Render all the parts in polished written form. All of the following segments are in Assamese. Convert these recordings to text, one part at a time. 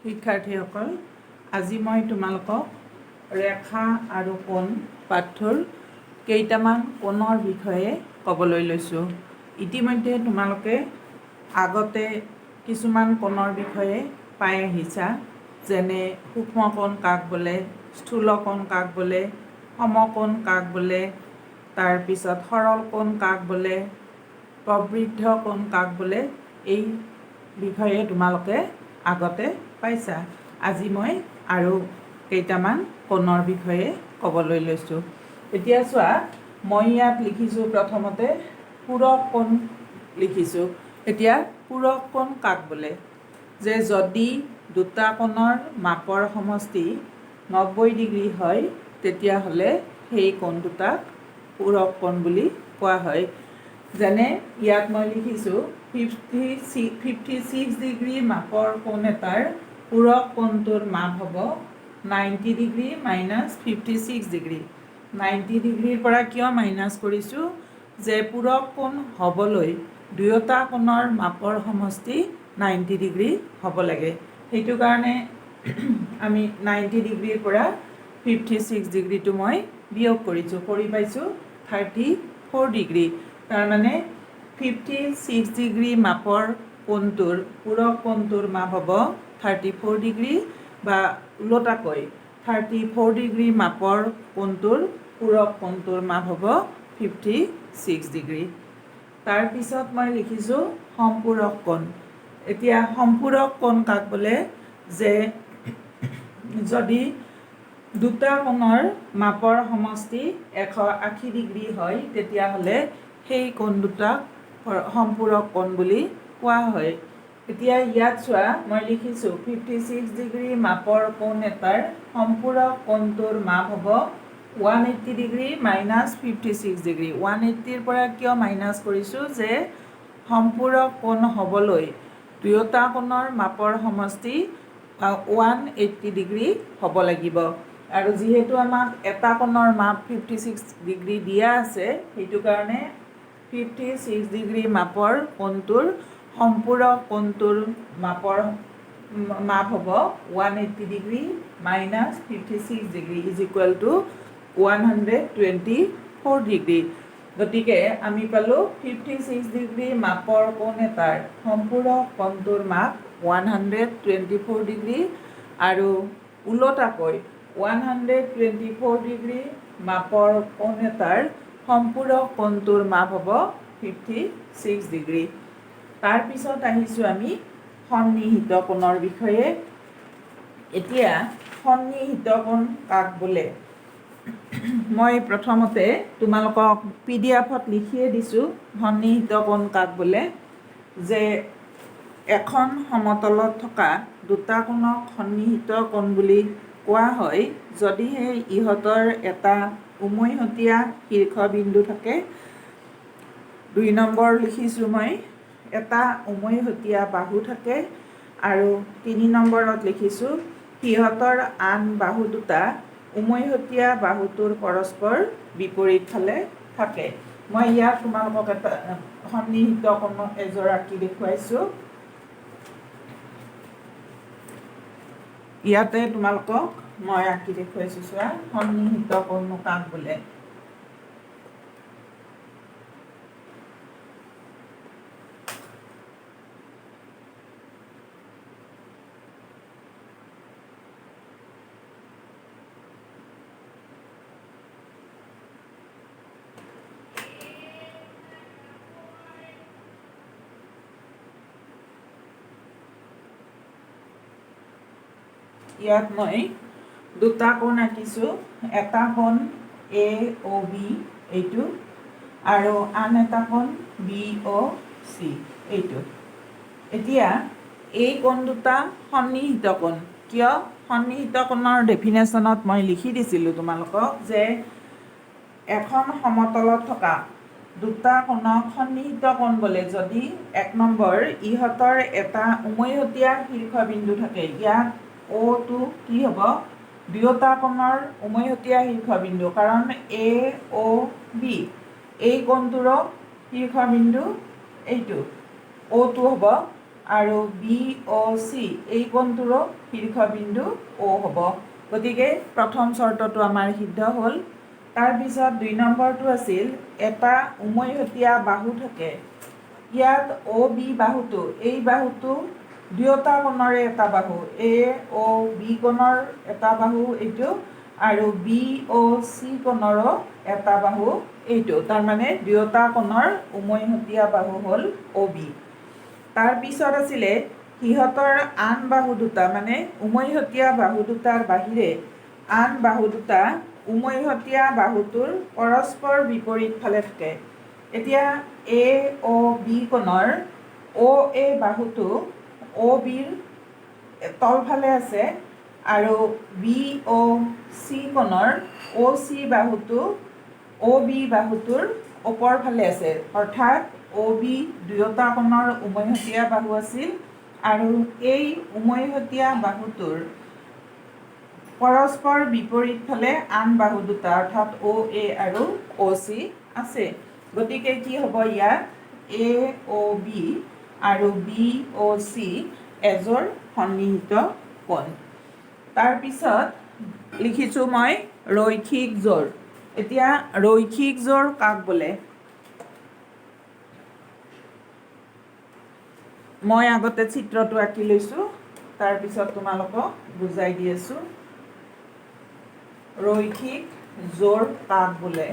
শিক্ষাৰ্থীসকল, আজি মই তোমালোকক ৰেখা আৰু কোণ পাঠটোৰ কেইটামান কোণৰ বিষয়ে ক'বলৈ লৈছোঁ। ইতিমধ্যে তোমালোকে আগতে কিছুমান কোণৰ বিষয়ে পাই আহিছা, যেনে সূক্ষ্ম কোণ কাক বোলে, স্থূল কোণ কাক বোলে, সমকোণ কাক বোলে, তাৰপিছত সৰল কোণ কাক বোলে, প্ৰবৃদ্ধ কোণ কাক বোলে, এই বিষয়ে তোমালোকে আগতে পাইছা। আজি মই আৰু কেইটামান কোণৰ বিষয়ে ক'বলৈ লৈছোঁ। এতিয়া চোৱা, মই ইয়াত লিখিছোঁ প্ৰথমতে পূৰক কোণ লিখিছোঁ। এতিয়া পূৰক কোণ কাক বোলে? যে যদি দুটা কোণৰ মাপৰ সমষ্টি 90 ডিগ্ৰী হয়, তেতিয়াহ'লে সেই কোণ দুটাক পূৰক কোণ বুলি কোৱা হয়। যেনে ইয়াত মই লিখিছোঁ 56 ডিগ্ৰী মাপৰ কোণ এটাৰ পূৰক কোণটোৰ মাপ হ'ব 90 ডিগ্ৰী মাইনাছ 56 ডিগ্ৰী। 90 ডিগ্ৰীৰ পৰা কিয় মাইনাছ কৰিছোঁ? যে পূৰক কোণ হ'বলৈ দুয়োটা কোণৰ মাপৰ সমষ্টি 90 ডিগ্ৰী হ'ব লাগে। সেইটো কাৰণে আমি 90 ডিগ্ৰীৰ পৰা 56 ডিগ্ৰীটো মই বিয়োগ কৰিছোঁ, কৰি পাইছোঁ 34 ডিগ্ৰী। তাৰমানে 56 ডিগ্ৰী মাপৰ কোণটোৰ পূৰক কোণটোৰ মাপ হ'ব 34 ডিগ্ৰী, বা ওলোটাকৈ 34 ডিগ্ৰী মাপৰ কোণটোৰ পূৰক কোণটোৰ মাপ হ'ব 56 ডিগ্ৰী। তাৰপিছত মই লিখিছোঁ সম্পূৰক কোণ। এতিয়া সম্পূৰক কোণ কাক বোলে? যে যদি দুটা কোণৰ মাপৰ সমষ্টি 180 ডিগ্ৰী হয়, তেতিয়াহ'লে সেই কোণ দুটাক সম্পূৰক কোণ বুলি কোৱা হয়। এতিয়া ইয়াত চোৱা, মই লিখিছোঁ 56 ডিগ্ৰী মাপৰ কোণ এটাৰ সম্পূৰক কোণটোৰ মাপ হ'ব 180 ডিগ্ৰী মাইনাছ 56 ডিগ্ৰী। 180ৰ পৰা কিয় মাইনাছ কৰিছোঁ? যে সম্পূৰক কোণ হ'বলৈ দুয়োটা কোণৰ মাপৰ সমষ্টি 180 ডিগ্ৰী হ'ব লাগিব। আৰু যিহেতু আমাক এটা কোণৰ মাপ 56 ডিগ্ৰী দিয়া আছে, সেইটো কাৰণে 56 ডিগ্ৰী মাপৰ কোণটোৰ সম্পূৰক কোণটোৰ মাপ হ'ব 180 degree minus 56 degree is equal to 124 degree. গতিকে আমি পালোঁ 56 ডিগ্ৰী মাপৰ কোণ এটাৰ সম্পূৰক কোণটোৰ মাপ 124 ডিগ্ৰী, আৰু ওলোটাকৈ 124 ডিগ্ৰী মাপৰ কোণ এটাৰ সম্পূৰক কোণটোৰ মাপ হ'ব 56 ডিগ্ৰী। তাৰপিছত আহিছোঁ আমি সন্নিহিত কোণৰ বিষয়ে। এতিয়া সন্নিহিত কোণ কাক বোলে? মই প্ৰথমতে তোমালোকক PDF-ত লিখিয়ে দিছোঁ সন্নিহিত কোণ কাক বোলে। যে এখন সমতলত থকা দুটা কোণক সন্নিহিত কোণ বুলি কোৱা হয় যদিহে ইহঁতৰ এটা উমৈহতীয়া শীৰ্ষবিন্দু থাকে। 2 নম্বৰ লিখিছোঁ মই, এটা উমৈহতীয়া বাহু থাকে, আৰু 3 নম্বৰত লিখিছোঁ সিহঁতৰ আন বাহু দুটা উমৈহতীয়া বাহুটোৰ পৰস্পৰ বিপৰীত ফালে থাকে। মই ইয়াত তোমালোকক এটা সন্নিহিত কোণ এযোৰ আঁকি দেখুৱাইছোঁ। ইয়াতে তোমালোকক মই আঁকি দেখুৱাইছোঁ, চোৱা সন্নিহিত কোণ কাক বোলে। ইয়াত মই দুটা কোণ আঁকিছোঁ। এটা কোণ AOB এইটো, আৰু আন এটা কোণ BOC এইটো। এতিয়া এই কোণ দুটা সন্নিহিত কোণ। কিয়? সন্নিহিত কোণৰ ডেফিনেশ্যনত মই লিখি দিছিলোঁ তোমালোকক যে এখন সমতলত থকা দুটা কোণক সন্নিহিত কোণ বোলে যদি 1 নম্বৰ ইহঁতৰ এটা উমৈহতীয়া শীৰ্ষবিন্দু থাকে। ইয়াত O2 কি হ'ব? দুয়োটা কোণৰ উমৈহতীয়া শীৰ্ষবিন্দু, কাৰণ AOB এই কোণটোৰো শীৰ্ষবিন্দু এইটো O2 হ'ব। আৰু BOC এই কোণটোৰো শীৰ্ষবিন্দু O হ'ব। গতিকে প্ৰথম চৰ্তটো আমাৰ সিদ্ধ হ'ল। তাৰপিছত 2 নম্বৰটো আছিল এটা উমৈহতীয়া বাহু থাকে। ইয়াত OB বাহুটো, এই বাহুটো দুয়োটা কোণৰে এটা বাহু, AOB কোণৰ এটা বাহু এইটো আৰু BOC কোণৰো এটা বাহু এইটো, তাৰমানে দুয়োটা কোণৰ উমৈহতীয়া বাহু হ'ল OB। তাৰপিছত আছিলে সিহঁতৰ আন বাহু দুটা, মানে উমৈহতীয়া বাহু দুটাৰ বাহিৰে আন বাহু দুটা উমৈহতীয়া বাহুটোৰ পৰস্পৰ বিপৰীত ফালে থাকে। এতিয়া AOB কোণৰ OA বাহুটো OBৰ তলফালে আছে আৰু BOC কোণৰ OC বাহুটো OB বাহুটোৰ ওপৰ ফালে আছে, অৰ্থাৎ OB দুয়োটা কোণৰ উমৈহতীয়া বাহু আছিল আৰু এই উমৈহতীয়া বাহুটোৰ পৰস্পৰ বিপৰীত ফালে আন বাহু দুটা, অৰ্থাৎ OA আৰু OC আছে। গতিকে কি হ'ব, ইয়াত AOB আৰু BOC এজোৰ সন্নিহিত কোণ। তাৰপিছত লিখিছোঁ মই ৰৈখিক জোৰ। এতিয়া ৰৈখিক জোৰ কাক বোলে? মই আগতে চিত্ৰটো আঁকি লৈছোঁ, তাৰপিছত তোমালোকক বুজাই দি আছোঁ। ৰৈখিক জোৰ কাক বোলে?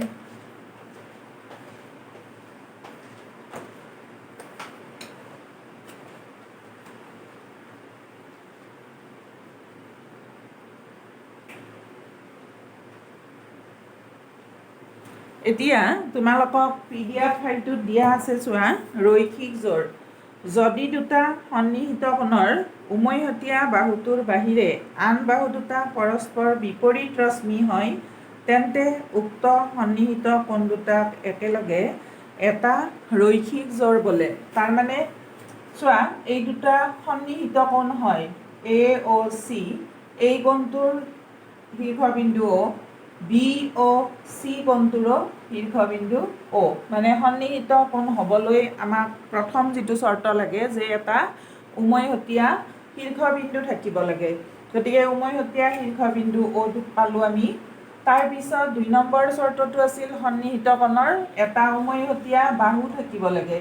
এতিয়া তোমালোকক PDF ফাইলটোত দিয়া আছে, চোৱা। ৰৈখিক জোৰ: যদি দুটা সন্নিহিত কোণৰ উমৈহতীয়া বাহুটোৰ বাহিৰে আন বাহু দুটা পৰস্পৰ বিপৰীত ৰশ্মি হয়, তেন্তে উক্ত সন্নিহিত কোণ দুটাক একেলগে এটা ৰৈখিক জোৰ বোলে। তাৰমানে চোৱা, এই দুটা সন্নিহিত কোণ হয় AOC, এই কোণটোৰ শীৰ্ষবিন্দু O, BOC কোণটোৰো শীৰ্ষবিন্দু O। মানে সন্নিহিত কোণ হ'বলৈ আমাক প্ৰথম যিটো চৰ্ত লাগে যে এটা উমৈহতীয়া শীৰ্ষবিন্দু থাকিব লাগে। গতিকে উমৈহতীয়া শীৰ্ষবিন্দু O পালোঁ আমি। তাৰপিছত 2 নম্বৰ চৰ্তটো আছিল সন্নিহিত কোণৰ এটা উমৈহতীয়া বাহু থাকিব লাগে।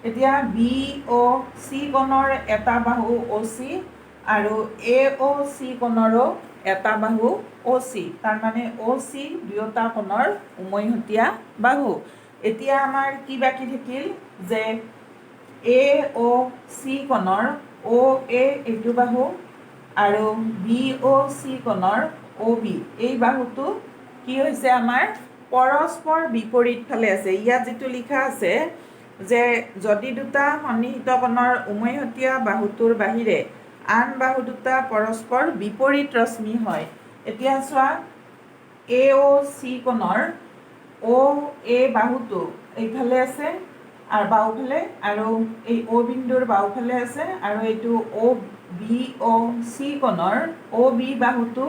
এতিয়া BOC কোণৰ এটা বাহু OC আৰু AOC কোণৰো এটা বাহু OC, তাৰমানে OC দুয়োটা কোণৰ উমৈহতীয়া বাহু। এতিয়া আমাৰ কি বাকী থাকিল, যে AOC কোণৰ OA এইটো বাহু আৰু BOC কোণৰ OB এই বাহুটো কি হৈছে, আমাৰ পৰস্পৰ বিপৰীত ফালে আছে। ইয়াত যিটো লিখা আছে যে যদি দুটা সন্নিহিত কোণৰ উমৈহতীয়া বাহুটোৰ বাহিৰে আন বাহু দুটা পৰস্পৰ বিপৰীত ৰশ্মি হয়। এতিয়া চোৱা, AOC কোণৰ OA বাহুটো এইফালে আছে আৰু বাওঁফালে, আৰু এই O বিন্দুৰ বাওঁফালে আছে, আৰু এইটো BOC কোণৰ OB বাহুটো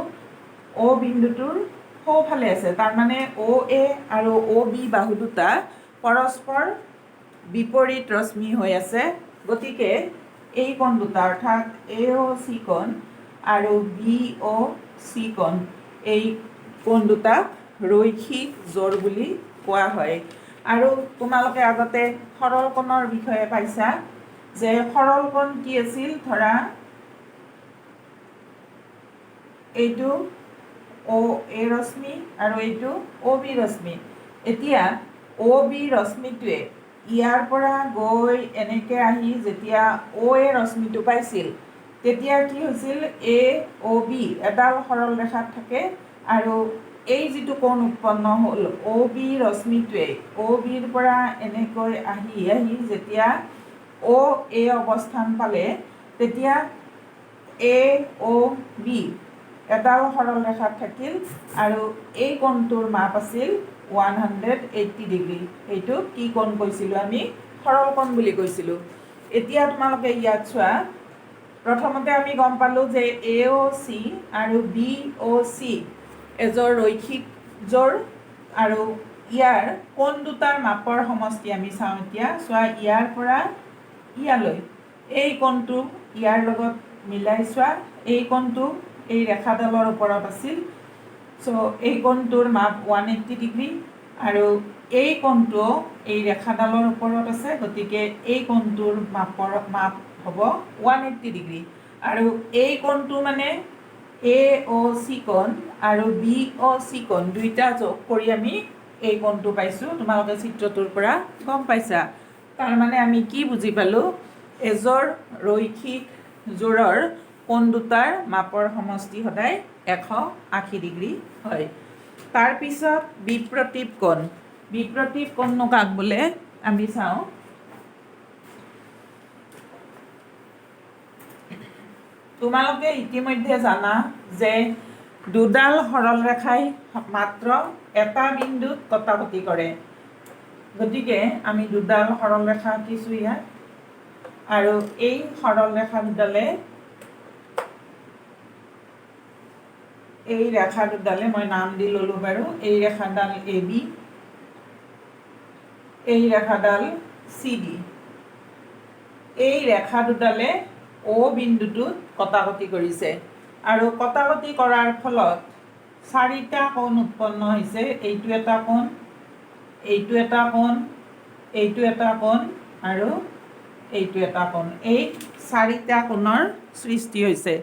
O বিন্দুটোৰ সোঁফালে আছে। তাৰমানে OA আৰু OB বাহু দুটা পৰস্পৰ বিপৰীত ৰশ্মি হৈ আছে। গতিকে এই কোণ দুটা, অৰ্থাৎ AOC কোণ আৰু BOC কোণ, এই কোণ দুটাক ৰৈখিক জোৰ বুলি কোৱা হয়। আৰু তোমালোকে আগতে সৰল কোণৰ বিষয়ে পাইছা, যে সৰল কোণ কি আছিল। ধৰা এইটো OA ৰশ্মি আৰু এইটো OB ৰশ্মি। এতিয়া OB ৰশ্মিটোৱে ইয়াৰ পৰা গৈ এনেকৈ আহি যেতিয়া OA ৰশ্মিটো পাইছিল, তেতিয়া কি হৈছিল, AOB এডাল সৰল ৰেখাত থাকে, আৰু এই যিটো কোণ উৎপন্ন হ'ল OB ৰশ্মিটোৱে OBৰ পৰা এনেকৈ আহি আহি যেতিয়া OA অৱস্থান পালে, তেতিয়া AOB এডাল সৰল ৰেখাত থাকিল, আৰু এই কোণটোৰ মাপ আছিল 180 ডিগ্ৰী। এইটোক কি কোণ কৈছিলোঁ আমি? সৰল কোণ বুলি কৈছিলোঁ। এতিয়া তোমালোকে ইয়াত চোৱা, প্ৰথমতে আমি গম পালোঁ যে AOC আৰু BOC এজোৰ ৰৈখিক জোৰ, আৰু ইয়াৰ কোণ দুটাৰ মাপৰ সমষ্টি আমি চাওঁ। এতিয়া চোৱা, ইয়াৰ পৰা ইয়ালৈ এই কোণটো ইয়াৰ লগত মিলাই চোৱা, এই কোণটো এই ৰেখাডালৰ ওপৰত আছিল। চ' এই কোণটোৰ মাপ 180 ডিগ্ৰী আৰু এই কোণটো এই ৰেখাডালৰ ওপৰত আছে, গতিকে এই কোণটোৰ মাপ হ'ব 180 ডিগ্ৰী। আৰু এই কোণটো মানে AOC কোণ আৰু BOC কোণ দুইটা যোগ কৰি আমি এই কোণটো পাইছোঁ। তোমালোকে চিত্ৰটোৰ পৰা গম পাইছা। তাৰমানে আমি কি বুজি পালোঁ, এজোৰ ৰৈখিক যোৰৰ কোণ দুটাৰ মাপৰ সমষ্টি সদায় 180 ডিগ্ৰী হয়। তাৰপিছত বিপ্ৰতীপ কোণ। বিপ্ৰতীপ কোণনো কাক বোলে আমি চাওঁ। তোমালোকে ইতিমধ্যে জানা যে দুডাল সৰল ৰেখাই মাত্ৰ এটা বিন্দুত কটাকটি কৰে। গতিকে আমি দুডাল সৰল ৰেখা আঁকিছোঁ ইয়াত, আৰু এই সৰল ৰেখা দুডালে মই নাম দি ল'লোঁ বাৰু। এই ৰেখাডাল AB, এই ৰেখাডাল CD। এই ৰেখা দুডালে O বিন্দুটোত কটাকটি কৰিছে, আৰু কটাকটি কৰাৰ ফলত 4টা কোণ উৎপন্ন হৈছে। এইটো এটা কোণ, এইটো এটা কোণ, এইটো এটা কোণ আৰু এইটো এটা কোণ। এই 4টা কোণৰ সৃষ্টি হৈছে।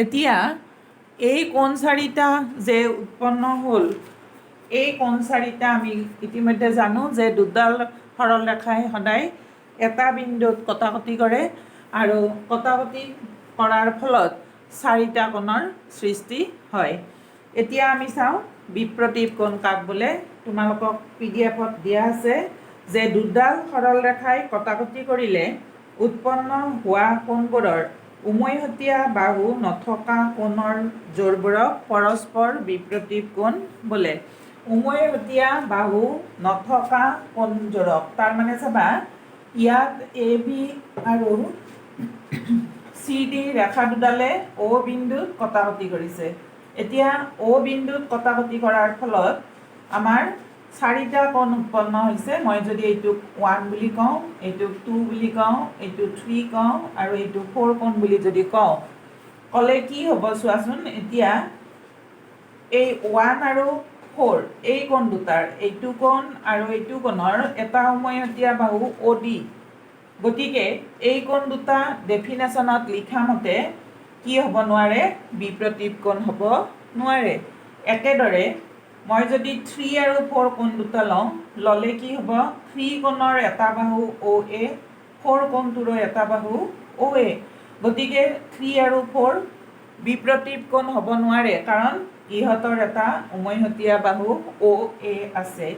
এতিয়া এই কোণ 4টা যে উৎপন্ন হ'ল, এই কোণ 4টা আমি ইতিমধ্যে জানো যে দুডাল সৰল ৰেখাই সদায় এটা বিন্দুত কটাকটি কৰে, আৰু কটাকটি কৰাৰ ফলত 4টা কোণৰ সৃষ্টি হয়। এতিয়া আমি চাওঁ বিপ্ৰতীপ কোণ কাক বোলে। তোমালোকক PDF-ত দিয়া আছে যে দুডাল সৰল ৰেখাই কটাকটি কৰিলে উৎপন্ন হোৱা কোণবোৰৰ উমৈহতীয়া বাহু নথকা কোণৰ যোৰবোৰক পৰস্পৰ বিপ্ৰতীপ কোণ বোলে। উমৈহতীয়া বাহু নথকা কোণযোৰক, তাৰমানে চাবা ইয়াত AB আৰু CD ৰেখা দুডালে O বিন্দুত কটাকটি কৰিছে। এতিয়া O বিন্দুত কটাকটি কৰাৰ ফলত আমাৰ 4টা কোণ উৎপন্ন হৈছে। মই যদি এইটোক 1 বুলি কওঁ, এইটোক 2 বুলি কওঁ, এইটোক 3 কওঁ আৰু এইটোক 4 কোণ বুলি যদি কওঁ, ক'লে কি হ'ব চোৱাচোন। এতিয়া এই 1 আৰু 4 এই কোণ দুটাৰ, এইটো কোণ আৰু এইটো কোণৰ এটা উমৈহতীয়া বাহু OD। গতিকে এই কোণ দুটা ডেফিনেশ্যনত লিখা মতে কি হ'ব নোৱাৰে, বিপ্ৰতীপ কোণ হ'ব নোৱাৰে। একেদৰে মই যদি 3 আৰু 4 কোণ দুটা ল'লে কি হ'ব, 3 কোণৰ এটা বাহু OA, 4 কোণটোৰো এটা বাহু OA। গতিকে 3 আৰু 4 বিপ্ৰতীপ কোণ হ'ব নোৱাৰে, কাৰণ ইহঁতৰ এটা উমৈহতীয়া বাহু OA আছে।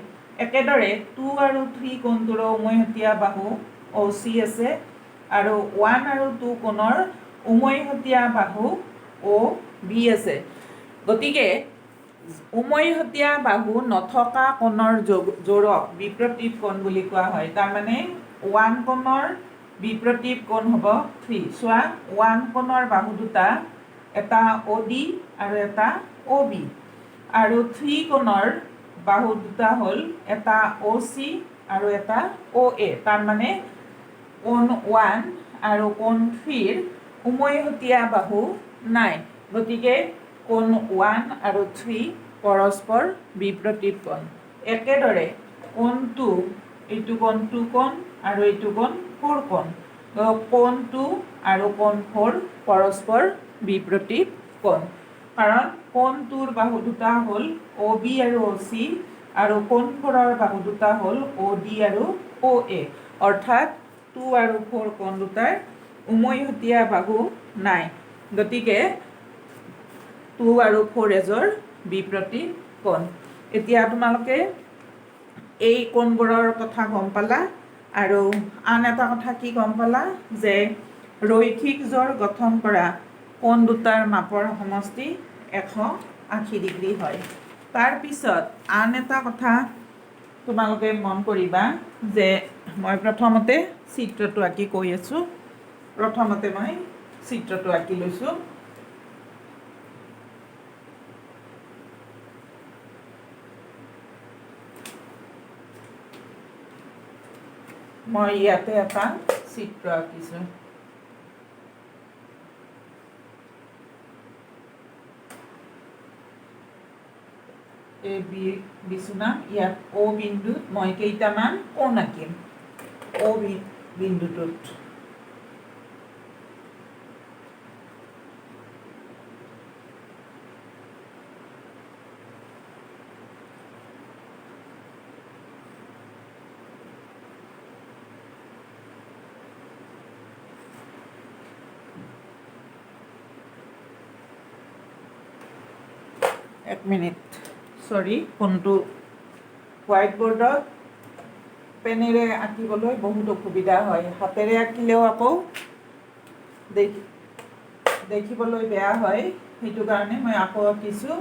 একেদৰে 2 আৰু 3 কোণটোৰো উমৈহতীয়া বাহু OC আছে, আৰু 1 আৰু 2 কোণৰ উমৈহতীয়া বাহু OB আছে। গতিকে উমৈহতীয়া বাহু নথকা কোণৰ যোৰক বিপ্ৰতীপ কোণ বুলি কোৱা হয়। তাৰমানে 1 কোণৰ বিপ্ৰতীপ কোণ হ'ব 3। চোৱা, 1 কোণৰ বাহু দুটা, এটা OD আৰু এটা OB, আৰু 3 কোণৰ বাহু দুটা হ'ল এটা OC আৰু এটা OA। তাৰমানে কোণ 1 আৰু কোণ 3ৰ উমৈহতীয়া বাহু নাই। গতিকে কোণ 1 আৰু 3 পৰস্পৰ বিপ্ৰতীপ কোণ। একেদৰে কোণ 2, এইটো কোণ 2 কোণ আৰু এইটো কোণ 4 কোণ। কোণ 2 আৰু কোণ 4 পৰস্পৰ বিপ্ৰতীপ কোণ, কাৰণ কোণ 2ৰ বাহু দুটা হ'ল OB আৰু OC, আৰু কোণ 4ৰ বাহু দুটা হ'ল OD আৰু OA। অৰ্থাৎ 2 আৰু 4 কোণ দুটাৰ উমৈহতীয়া বাহু নাই। গতিকে 2 আৰু 4 এজোৰ বিপ্ৰতীপ কোণ। এতিয়া তোমালোকে এই কোণবোৰৰ কথা গম পালা, আৰু আন এটা কথা কি গম পালা, যে ৰৈখিক যোৰ গঠন কৰা কোণ দুটাৰ মাপৰ সমষ্টি 180 ডিগ্ৰী হয়। তাৰপিছত আন এটা কথা তোমালোকে মন কৰিবা যে মই প্ৰথমতে চিত্ৰটো আঁকি কৈ আছোঁ। প্ৰথমতে মই চিত্ৰটো আঁকি লৈছোঁ। মই ইয়াতে এটা চিত্ৰ আঁকিছোঁ। এ বি দিছোঁ না, ইয়াত অ' বিন্দুত মই কেইটামান কোণ আঁকিম। অ' বিন্দুটোত এক মিনিট, চৰি, ফোনটো হোৱাইট বৰ্ডত পেনেৰে আঁকিবলৈ বহুত অসুবিধা হয়, হাতেৰে আঁকিলেও আকৌ দেখিবলৈ বেয়া হয়, সেইটো কাৰণে মই আকৌ আঁকিছোঁ।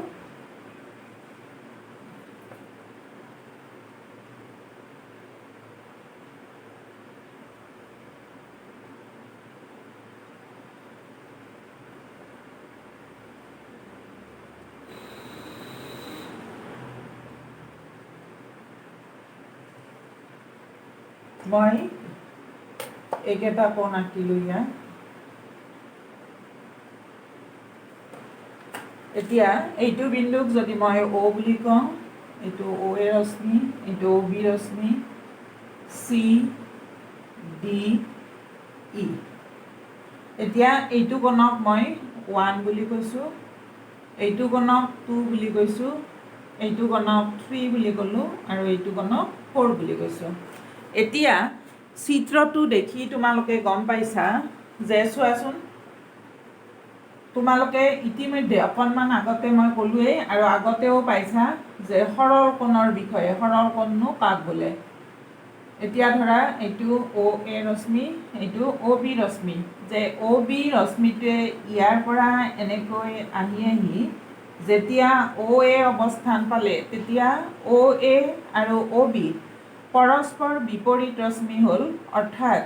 মই এইকেইটা কোণ আঁকিলোঁ ইয়াত। এতিয়া এইটো বিন্দুক যদি মই অ' বুলি কওঁ, এইটো অ' এ ৰশ্মি, এইটো অ' বি ৰশ্মি, চি ডি ই। এতিয়া এইটো কোণক মই 1 বুলি কৈছোঁ, এইটো কোণক 2 বুলি কৈছোঁ, এইটো কোণক 3 বুলি ক'লোঁ, আৰু এইটো কোণক 4 বুলি কৈছোঁ। এতিয়া চিত্ৰটো দেখি তোমালোকে গম পাইছা যে, চোৱাচোন, তোমালোকে ইতিমধ্যে অকণমান আগতে মই ক'লোৱেই, আৰু আগতেও পাইছা যে সৰল কোণৰ বিষয়ে, সৰল কোণনো কাক বোলে। এতিয়া ধৰা এইটো অ' এ ৰশ্মি, এইটো অ' বি ৰশ্মি, যে অ' বি ৰশ্মিটোৱে ইয়াৰ পৰা এনেকৈ আহি আহি যেতিয়া অ' এ অৱস্থান পালে, তেতিয়া অ' এ আৰু অ' বি পৰস্পৰ বিপৰীত ৰশ্মি হ'ল, অৰ্থাৎ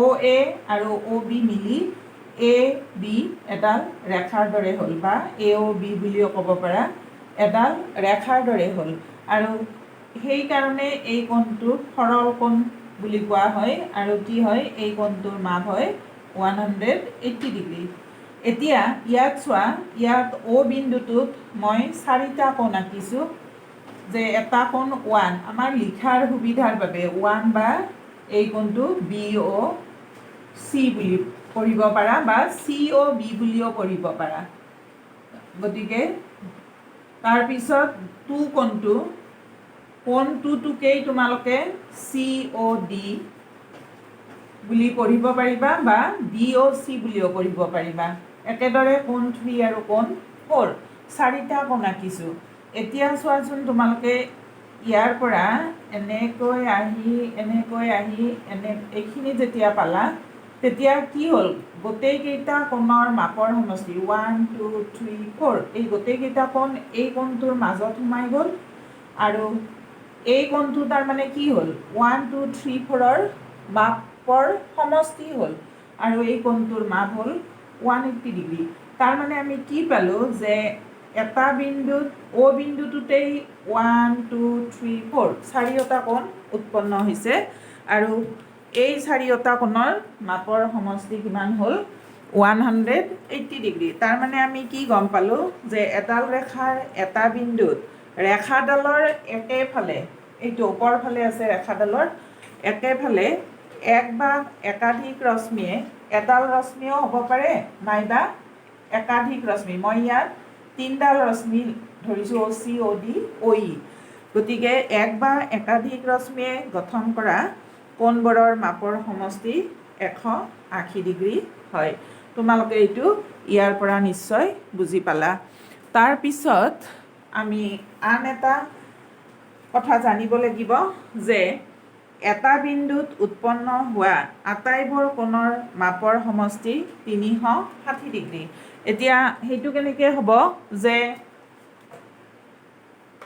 অ' এ আৰু অ' বি মিলি এ বি এডাল ৰেখাৰ দৰে হ'ল, বা এ অ' বি বুলিও ক'ব পাৰা, এডাল ৰেখাৰ দৰে হ'ল। আৰু সেইকাৰণে এই কোণটোক সৰল কোণ বুলি কোৱা হয়, আৰু কি হয়, এই কোণটোৰ মাপ হয় 180 ডিগ্ৰী। এতিয়া ইয়াত চোৱা, ইয়াত অ' বিন্দুটোত মই 4টা কোণ আঁকিছোঁ, যে এটা কোণ 1, আমাৰ লিখাৰ সুবিধাৰ বাবে 1, বা এই কোণটো বি অ' চি বুলি পঢ়িব পাৰা, বা চি অ' বি বুলিও পঢ়িব পাৰা। গতিকে তাৰপিছত 2 কোণটো, কোণ 2টোকেই তোমালোকে চি অ' ডি বুলি পঢ়িব পাৰিবা, বা ডি অ' চি বুলিও পঢ়িব পাৰিবা। একেদৰে কোণ 3 আৰু কোণ 4, 4টা কোণ আঁকিছোঁ। এতিয়া চোৱাচোন, তোমালোকে ইয়াৰ পৰা এনেকৈ আহি এইখিনি যেতিয়া পালা, তেতিয়া কি হ'ল, গোটেইকেইটা কোণৰ মাপৰ সমষ্টি 1, 2, 3, 4, এই গোটেইকেইটা কোণ এই কোণটোৰ মাজত সোমাই গ'ল, আৰু এই কোণটো তাৰমানে কি হ'ল, 1, 2, 3, 4ৰ মাপৰ সমষ্টি হ'ল, আৰু এই কোণটোৰ মাপ হ'ল 180 ডিগ্ৰী। তাৰমানে আমি কি পালোঁ, যে এটা বিন্দুত, অ' বিন্দুটোতেই 1, 2, 3, 4, 4টা কোণ উৎপন্ন হৈছে, আৰু এই 4টা কোণৰ মাপৰ সমষ্টি কিমান হ'ল, 180 ডিগ্ৰী। তাৰমানে আমি কি গম পালোঁ, যে এডাল ৰেখাৰ এটা বিন্দুত ৰেখাডালৰ একেফালে, এইটো ওপৰ ফালে আছে ৰেখাডালৰ একেফালে এক বা একাধিক ৰশ্মিয়ে, এডাল ৰশ্মিও হ'ব পাৰে, নাইবা একাধিক ৰশ্মি, মই ইয়াত 3ডাল ৰশ্মি ধৰিছোঁ, অ' চি, অ' ডি, অ' ই। গতিকে এক বা একাধিক ৰশ্মিয়ে গঠন কৰা কোণবোৰৰ মাপৰ সমষ্টি 180 ডিগ্ৰী হয়। তোমালোকে এইটো ইয়াৰ পৰা নিশ্চয় বুজি পালা। তাৰপিছত আমি আন এটা কথা জানিব লাগিব, যে এটা বিন্দুত উৎপন্ন হোৱা আটাইবোৰ কোণৰ মাপৰ সমষ্টি 360 ডিগ্ৰী। এতিয়া সেইটো কেনেকৈ হ'ব, যে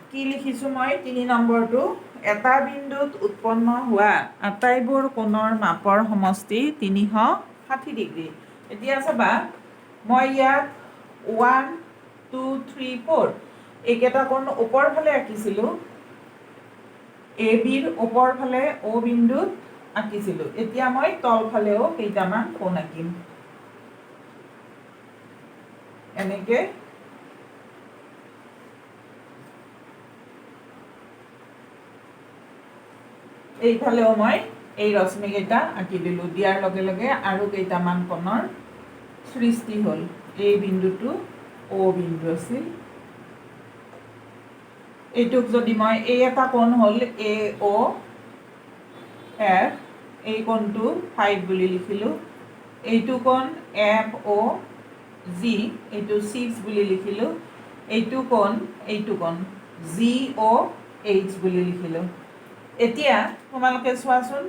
কি লিখিছোঁ মই 3 নম্বৰটো, এটা বিন্দুত উৎপন্ন হোৱা আটাইবোৰ কোণৰ মাপৰ সমষ্টি 360 ডিগ্ৰী। এতিয়া চাবা, মই ইয়াত 1, 2, 3, 4 এইকেইটা কোণ ওপৰ ফালে আঁকিছিলোঁ, এ বিৰ ওপৰ ফালে অ' বিন্দুত আঁকিছিলোঁ। এতিয়া মই তলফালেও কেইটামান কোণ আঁকিম, এনেকৈ এইফালেও মই এই ৰশ্মিকেইটা আঁকি দিলোঁ। দিয়াৰ লগে লগে আৰু কেইটামান কোণৰ সৃষ্টি হ'ল। এই বিন্দুটো O বিন্দু আছিল। এইটোক যদি মই এই এটা কোণ হ'ল AOF, এই কোণটো 5 বুলি লিখিলোঁ। এইটো কোণ FOG, এইটো 6 বুলি লিখিলোঁ। এইটো কোণ GOH বুলি লিখিলোঁ। এতিয়া তোমালোকে চোৱাচোন,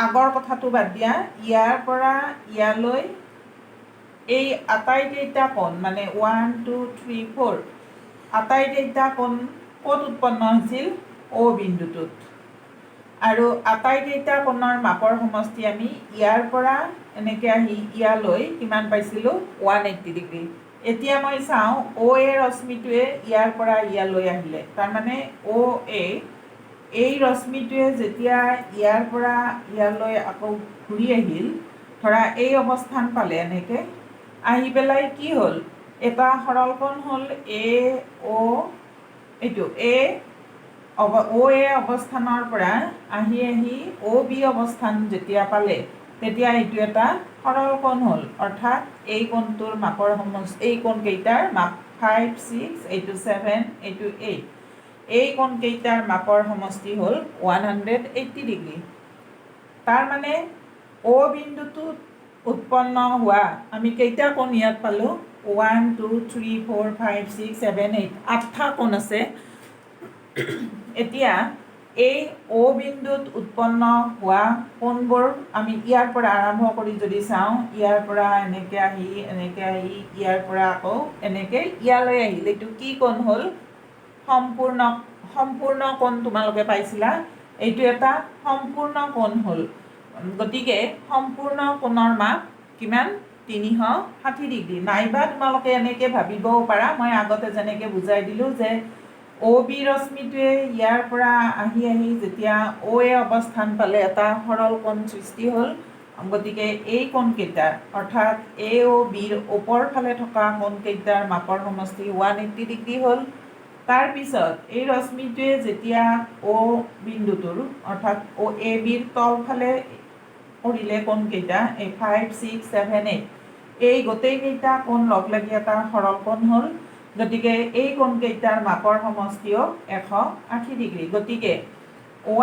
আগৰ কথাটো বাদ দিয়া, ইয়াৰ পৰা ইয়ালৈ এই আটাইকেইটা কোণ মানে 1 2 3 4 আটাইকেইটা কোণ ক'ত উৎপন্ন হৈছিল? O বিন্দুটোত। আৰু আটাইকেইটা কোণৰ মাপৰ সমষ্টি আমি ইয়াৰ পৰা এনেকৈ আহি ইয়ালৈ কিমান পাইছিলোঁ? 180 ডিগ্ৰী। এতিয়া মই চাওঁ OA ৰশ্মিটোৱে ইয়াৰ পৰা ইয়ালৈ আহিলে, তাৰমানে OA এই ৰশ্মিটোৱে যেতিয়া ইয়াৰ পৰা ইয়ালৈ আকৌ ঘূৰি আহিল, ধৰা এই অৱস্থান পালে, এনেকৈ আহি পেলাই কি হ'ল? এটা সৰল কোণ হ'ল AO, এইটো OA অৱস্থানৰ পৰা আহি আহি OB অৱস্থান যেতিয়া পালে, তেতিয়া এইটো এটা সৰল কোণ হ'ল। অৰ্থাৎ এই কোণটোৰ মাপৰ এই কোণকেইটাৰ মাপ 5 6, এইটো 7, এইটো 8, এই কোণকেইটাৰ মাপৰ সমষ্টি হ'ল 180 ডিগ্ৰী। তাৰমানে O বিন্দুটোত উৎপন্ন হোৱা আমি কেইটা কোণ ইয়াত পালোঁ? 1 2 3 4 5 6 7 8, 8টা কোণ আছে। এতিয়া এই O বিন্দুত উৎপন্ন হোৱা কোণবোৰ আমি ইয়াৰ পৰা আৰম্ভ কৰি যদি চাওঁ, ইয়াৰ পৰা এনেকৈ আহি ইয়াৰ পৰা আকৌ এনেকৈ ইয়ালৈ আহিল। এইটো কি কোণ হ'ল? সম্পূৰ্ণ কোণ তোমালোকে পাইছিলা। এইটো এটা সম্পূৰ্ণ কোণ হ'ল। গতিকে সম্পূৰ্ণ কোণৰ মাপ কিমান? 360 ডিগ্ৰী। নাইবা তোমালোকে এনেকৈ ভাবিবও পাৰা, মই আগতে যেনেকৈ বুজাই দিলোঁ যে OB ৰশ্মিটোৱে ইয়াৰ পৰা আহি আহি যেতিয়া OA অৱস্থান পালে এটা সৰল কোণ সৃষ্টি হ'ল। গতিকে এই কোণকেইটাৰ অৰ্থাৎ AOBৰ ওপৰ ফালে থকা কোণকেইটাৰ মাপৰ সমষ্টি 180 ডিগ্ৰী হ'ল। তাৰপিছত এই ৰশ্মিটোৱে যেতিয়া O বিন্দুটোৰ অৰ্থাৎ OABৰ তলফালে কৰিলে কোণকেইটা, এই 5 6 7 8, এই গোটেইকেইটা কোণ লগ লাগি এটা সৰল কোণ হ'ল। গতিকে এই কোণকেইটাৰ মাপৰ সমষ্টিও 180 ডিগ্ৰী। গতিকে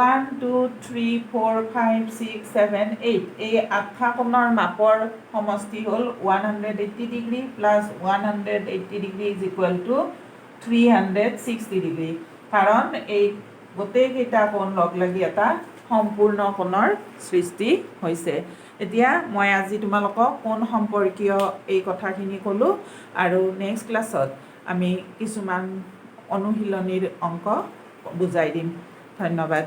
1 2 3 4 5 6 7 8, এই 8টা কোণৰ মাপৰ সমষ্টি হ'ল 180 degree plus 180 degree is equal to 360 degree. কাৰণ এই গোটেইকেইটা কোণ লগ লাগি এটা সম্পূৰ্ণ কোণৰ সৃষ্টি হৈছে। এতিয়া মই আজি তোমালোকক কোণ সম্পৰ্কীয় এই কথাখিনি ক'লোঁ, আৰু নেক্সট ক্লাছত আমি কিছুমান অনুশীলনীৰ অংক বুজাই দিম। ধন্যবাদ।